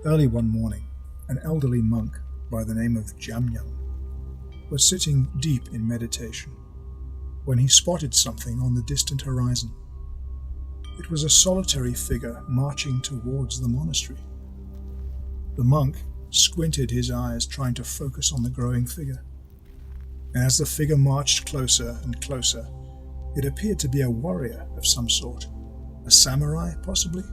Early one morning, an elderly monk by the name of Jamyang was sitting deep in meditation when he spotted something on the distant horizon. It was a solitary figure marching towards the monastery. The monk squinted his eyes, trying to focus on the growing figure. As the figure marched closer and closer, it appeared to be a warrior of some sort, a samurai possibly.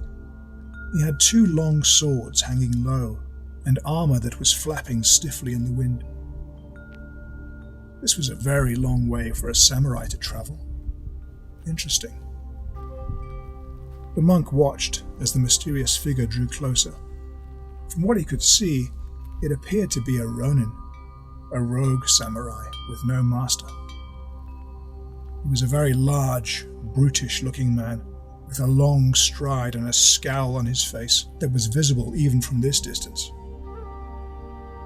He had two long swords hanging low and armor that was flapping stiffly in the wind. This was a very long way for a samurai to travel. Interesting. The monk watched as the mysterious figure drew closer. From what he could see, it appeared to be a ronin, a rogue samurai with no master. He was a very large, brutish-looking man, with a long stride and a scowl on his face that was visible even from this distance.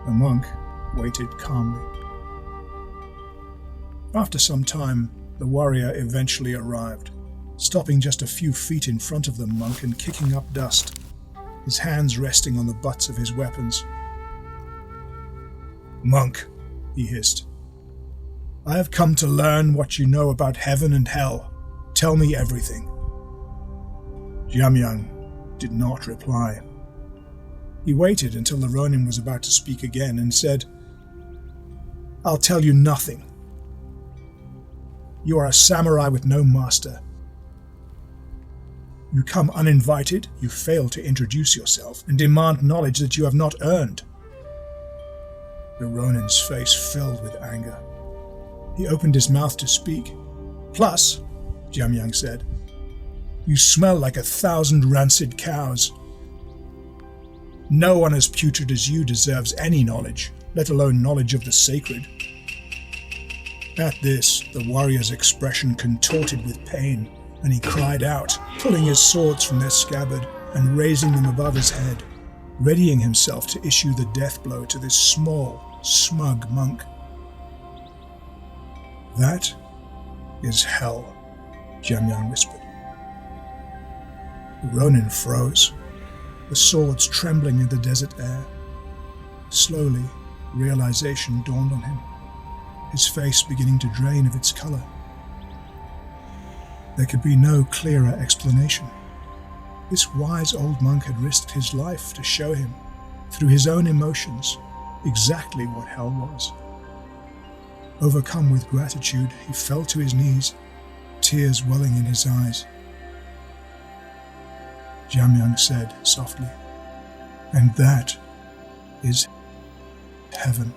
The monk waited calmly. After some time, the warrior eventually arrived, stopping just a few feet in front of the monk and kicking up dust, his hands resting on the butts of his weapons. "Monk," he hissed, "I have come to learn what you know about heaven and hell. Tell me everything." Jamyang did not reply. He waited until the ronin was about to speak again and said, "I'll tell you nothing. You are a samurai with no master. You come uninvited, you fail to introduce yourself, and demand knowledge that you have not earned." The ronin's face filled with anger. He opened his mouth to speak. "Plus," Jamyang said, "you smell like 1,000 rancid cows. No one as putrid as you deserves any knowledge, let alone knowledge of the sacred." At this, the warrior's expression contorted with pain, and he cried out, pulling his swords from their scabbard and raising them above his head, readying himself to issue the death blow to this small, smug monk. "That is hell," Jamyang whispered. The ronin froze, the swords trembling in the desert air. Slowly, realization dawned on him, his face beginning to drain of its color. There could be no clearer explanation. This wise old monk had risked his life to show him, through his own emotions, exactly what hell was. Overcome with gratitude, he fell to his knees, tears welling in his eyes. Jamyang said softly, "And that is heaven."